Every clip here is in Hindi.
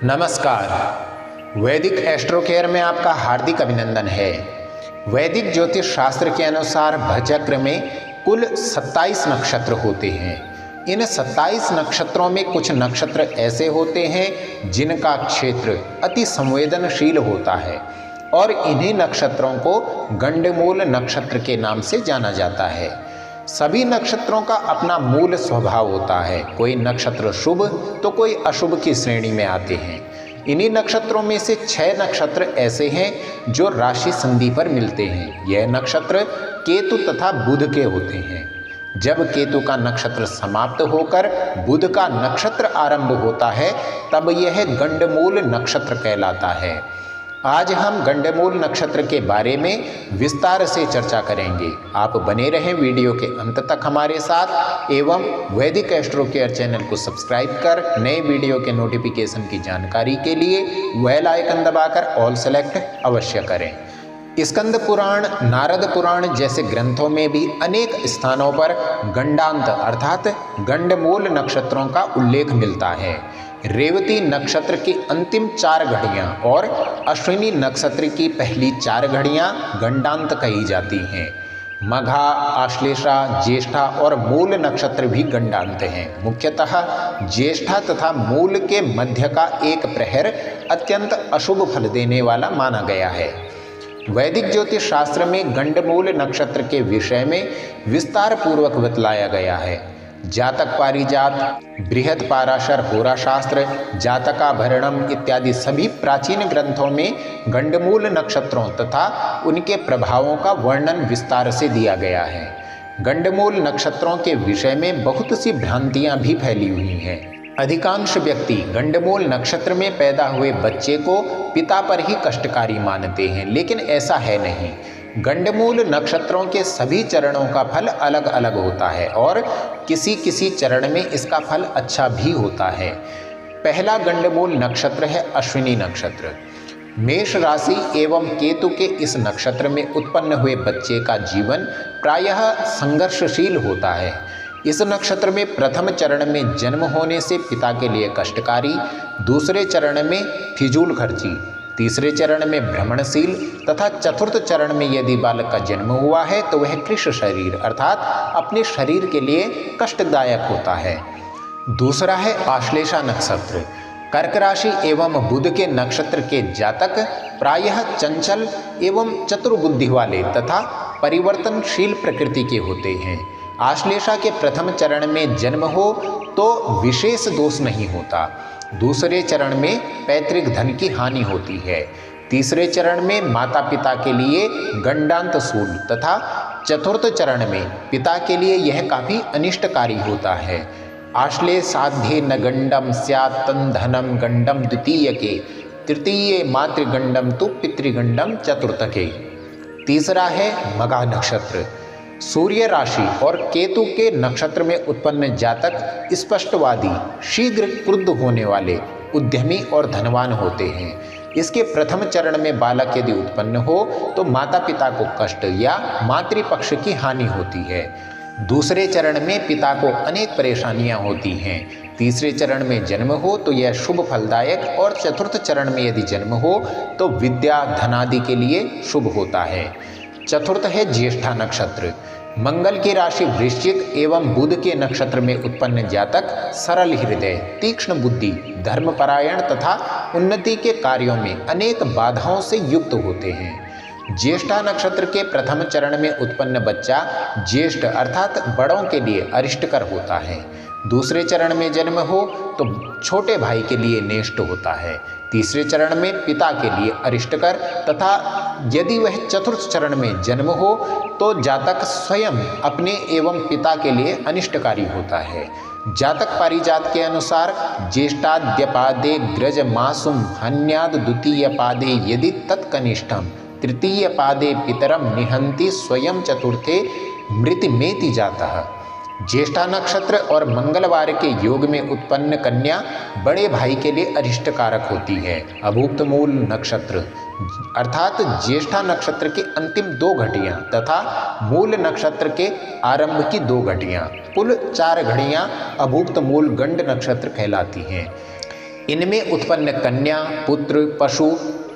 नमस्कार। वैदिक एस्ट्रो केयर में आपका हार्दिक अभिनंदन है। वैदिक ज्योतिष शास्त्र के अनुसार भचक्र में कुल 27 नक्षत्र होते हैं। इन 27 नक्षत्रों में कुछ नक्षत्र ऐसे होते हैं जिनका क्षेत्र अति संवेदनशील होता है और इन्हीं नक्षत्रों को गंडमूल नक्षत्र के नाम से जाना जाता है। सभी नक्षत्रों का अपना मूल स्वभाव होता है। कोई नक्षत्र शुभ तो कोई अशुभ की श्रेणी में आते हैं। इन्हीं नक्षत्रों में से 6 नक्षत्र ऐसे हैं जो राशि संधि पर मिलते हैं। यह नक्षत्र केतु तथा बुध के होते हैं। जब केतु का नक्षत्र समाप्त होकर बुध का नक्षत्र आरंभ होता है तब यह गंडमूल नक्षत्र कहलाता है। आज हम गंडमूल नक्षत्र के बारे में विस्तार से चर्चा करेंगे। आप बने रहें वीडियो के अंत तक हमारे साथ एवं वैदिक एस्ट्रो केयर चैनल को सब्सक्राइब कर नए वीडियो के नोटिफिकेशन की जानकारी के लिए बेल आइकन दबाकर ऑल सेलेक्ट अवश्य करें। स्कंद पुराण, नारद पुराण जैसे ग्रंथों में भी अनेक स्थानों पर गंडांत अर्थात गंडमूल नक्षत्रों का उल्लेख मिलता है। रेवती नक्षत्र की अंतिम 4 घड़ियां और अश्विनी नक्षत्र की पहली 4 घड़ियां गंडांत कही जाती हैं। मघा, आश्लेषा, ज्येष्ठा और मूल नक्षत्र भी गंडांत हैं। मुख्यतः ज्येष्ठा तथा मूल के मध्य का एक प्रहर अत्यंत अशुभ फल देने वाला माना गया है। वैदिक ज्योतिष शास्त्र में गंडमूल नक्षत्र के विषय में विस्तार पूर्वक बतलाया गया है। जातक पारिजात, बृहत पाराशर होरा शास्त्र, जातकाभरणम इत्यादि सभी प्राचीन ग्रंथों में गंडमूल नक्षत्रों तथा उनके प्रभावों का वर्णन विस्तार से दिया गया है। गंडमूल नक्षत्रों के विषय में बहुत सी भ्रांतियां भी फैली हुई हैं। अधिकांश व्यक्ति गंडमूल नक्षत्र में पैदा हुए बच्चे को पिता पर ही कष्टकारी मानते हैं, लेकिन ऐसा है नहीं। गंडमूल नक्षत्रों के सभी चरणों का फल अलग अलग होता है और किसी किसी चरण में इसका फल अच्छा भी होता है। पहला गंडमूल नक्षत्र है अश्विनी नक्षत्र। मेष राशि एवं केतु के इस नक्षत्र में उत्पन्न हुए बच्चे का जीवन प्रायः संघर्षशील होता है। इस नक्षत्र में प्रथम चरण में जन्म होने से पिता के लिए कष्टकारी, दूसरे चरण में फिजूल खर्ची, तीसरे चरण में भ्रमणशील तथा चतुर्थ चरण में यदि बालक का जन्म हुआ है तो वह कृश शरीर अर्थात अपने शरीर के लिए कष्टदायक होता है। दूसरा है आश्लेषा नक्षत्र। कर्क राशि एवं बुध के नक्षत्र के जातक प्रायः चंचल एवं चतुर बुद्धि वाले तथा परिवर्तनशील प्रकृति के होते हैं। आश्लेषा के प्रथम चरण में जन्म हो तो विशेष दोष नहीं होता। दूसरे चरण में पैतृक धन की हानि होती है। तीसरे चरण में माता पिता के लिए गंडांत सूल तथा चतुर्थ चरण में पिता के लिए यह काफी अनिष्टकारी होता है। आश्लेषाध्ये न गंडम स्यात् तन् धनम गंडम द्वितीय के, तृतीय मातृगंडम तु पितृगंडम चतुर्थ के। तीसरा है मघा नक्षत्र। सूर्य राशि और केतु के नक्षत्र में उत्पन्न जातक स्पष्टवादी, शीघ्र क्रुद्ध होने वाले, उद्यमी और धनवान होते हैं। इसके प्रथम चरण में बालक यदि उत्पन्न हो तो माता पिता को कष्ट या मातृपक्ष की हानि होती है। दूसरे चरण में पिता को अनेक परेशानियां होती हैं। तीसरे चरण में जन्म हो तो यह शुभ फलदायक और चतुर्थ चरण में यदि जन्म हो तो विद्या धनादि के लिए शुभ होता है। चतुर्थ है ज्येष्ठा नक्षत्र। मंगल की राशि वृश्चिक एवं बुध के नक्षत्र में उत्पन्न जातक सरल हृदय, तीक्ष्ण बुद्धि, धर्मपरायण तथा उन्नति के कार्यों में अनेक बाधाओं से युक्त होते हैं। ज्येष्ठा नक्षत्र के प्रथम चरण में उत्पन्न बच्चा ज्येष्ठ अर्थात बड़ों के लिए अरिष्टकर होता है। दूसरे चरण में जन्म हो तो छोटे भाई के लिए नेष्ट होता है। तीसरे चरण में पिता के लिए अरिष्टकर तथा यदि वह चतुर्थ चरण में जन्म हो तो जातक स्वयं अपने एवं पिता के लिए अनिष्टकारी होता है। जातक पारिजात के अनुसार ज्येष्ठाद्यपादे ग्रज मासुम हन्याद द्वितीय पादे यदि तत्कनिष्ठम, तृतीय पादे पितरम निहंति स्वयं चतुर्थे मृतिमेति जातः। ज्येष्ठा नक्षत्र और मंगलवार के योग में उत्पन्न कन्या बड़े भाई के लिए अरिष्टकारक होती है। अभुक्त मूल नक्षत्र अर्थात ज्येष्ठा नक्षत्र की अंतिम 2 घड़ियां तथा मूल नक्षत्र के आरंभ की 2 घड़ियां, कुल 4 घड़ियां अभुक्त मूल गंड नक्षत्र कहलाती हैं। इनमें उत्पन्न कन्या, पुत्र, पशु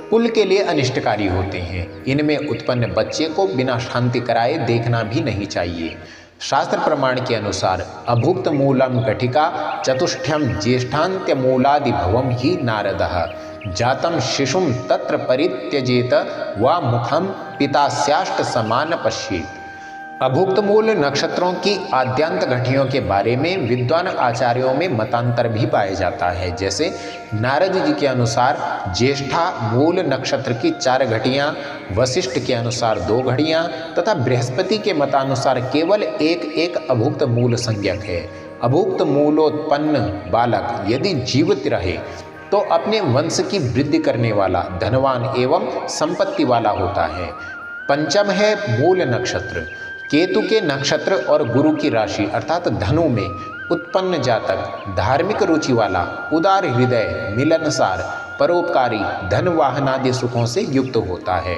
कुल के लिए अनिष्टकारी होते हैं। इनमें उत्पन्न बच्चे को बिना शांति कराए देखना भी नहीं चाहिए। शास्त्र प्रमाण के अनुसार अभुक्त मूलम घटिका चतुष्ठ्यम ज्येष्ठान्त्य मूलादि भवम ही नारदः जातम शिशुम तत्र परित्यजेत वा मुखम पितास्याष्ट समान पश्येत। अभुक्त मूल नक्षत्रों की आद्यांत घटियों के बारे में विद्वान आचार्यों में मतांतर भी पाया जाता है। जैसे नारद जी के अनुसार ज्येष्ठा मूल नक्षत्र की 4 घटियाँ, वशिष्ठ के अनुसार 2 घड़ियाँ तथा बृहस्पति के मतानुसार केवल एक अभुक्त मूल संज्ञक है। अभुक्त मूलोत्पन्न बालक यदि जीवित रहे तो अपने वंश की वृद्धि करने वाला, धनवान एवं संपत्ति वाला होता है। पंचम है मूल नक्षत्र। केतु के नक्षत्र और गुरु की राशि अर्थात धनु में उत्पन्न जातक धार्मिक रुचि वाला, उदार हृदय, मिलनसार, परोपकारी, धन वाहनादि सुखों से युक्त होता है।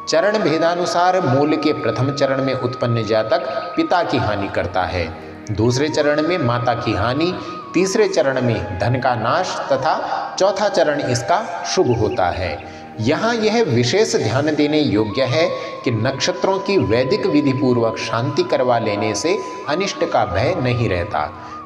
चरण भेदानुसार मूल के प्रथम चरण में उत्पन्न जातक पिता की हानि करता है, दूसरे चरण में माता की हानि, तीसरे चरण में धन का नाश तथा चौथा चरण इसका शुभ होता है। यहाँ यह विशेष ध्यान देने योग्य है कि नक्षत्रों की वैदिक विधि पूर्वक शांति करवा लेने से अनिष्ट का भय नहीं रहता।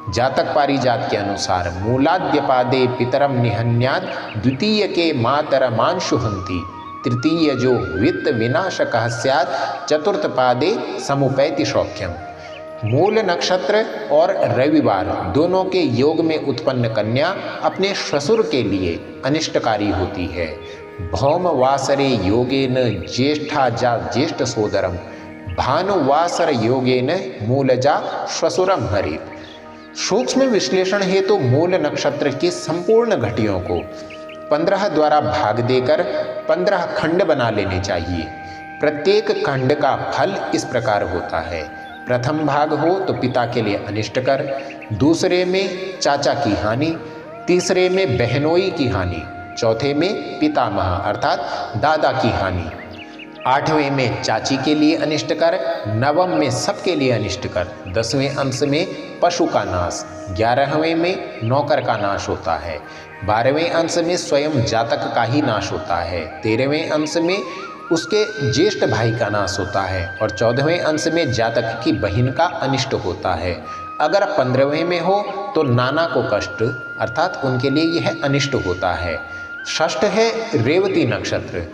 जातक पारिजात के अनुसार मूलाद्यपादे पितरम निहन्याद द्वितीय के मातरमांशु हंति तृतीय जो वित्त विनाशकः स्यात् चतुर्थ पादे समुपैति सौख्यम। मूल नक्षत्र और रविवार दोनों के योग में उत्पन्न कन्या अपने ससुर के लिए अनिष्टकारी होती है। भौमवासरे योगेन ज्येष्ठा जा ज्येष्ठ सोदरम भानुवासर योगेन मूलजा श्वसुरम हरेत। सूक्ष्म विश्लेषण हेतु मूल नक्षत्र की संपूर्ण घटियों को 15 द्वारा भाग देकर 15 खंड बना लेने चाहिए। प्रत्येक खंड का फल इस प्रकार होता है। प्रथम भाग हो तो पिता के लिए अनिष्टकर, दूसरे में चाचा की हानि, तीसरे में बहनोई की हानि, चौथे में पितामह अर्थात दादा की हानि, 8वें में चाची के लिए अनिष्टकर, 9वें में सबके लिए अनिष्टकर, 10वें अंश में पशु का नाश, 11वें में नौकर का नाश होता है, 12वें अंश में स्वयं जातक का ही नाश होता है, 13वें अंश में उसके ज्येष्ठ भाई का नाश होता है और 14वें अंश में जातक की बहन का अनिष्ट होता है। अगर 15वें में हो तो नाना को कष्ट अर्थात उनके लिए यह अनिष्ट होता है। षष्ठ है रेवती नक्षत्र।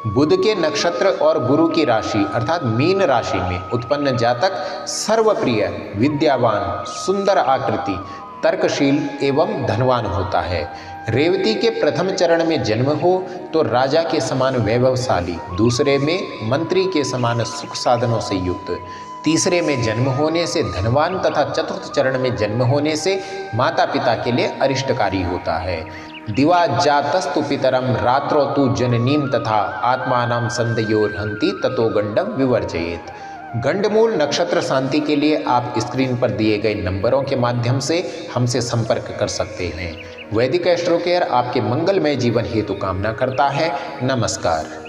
बुध के नक्षत्र और गुरु की राशि अर्थात मीन राशि में उत्पन्न जातक सर्वप्रिय, विद्यावान, सुंदर आकृति, तर्कशील एवं धनवान होता है। रेवती के प्रथम चरण में जन्म हो तो राजा के समान वैभवशाली, दूसरे में मंत्री के समान सुख साधनों से युक्त, तीसरे में जन्म होने से धनवान तथा चतुर्थ चरण में जन्म होने से माता पिता के लिए अरिष्टकारी होता है। दिवा जातस्तु पितरम रात्रो तु जननीम तथा आत्मानाम संदयोर्हंति ततो गंडम विवर्जयेत। गंडमूल नक्षत्र शांति के लिए आप स्क्रीन पर दिए गए नंबरों के माध्यम से हमसे संपर्क कर सकते हैं। वैदिक एस्ट्रो केयर आपके मंगलमय जीवन हेतु कामना करता है। नमस्कार।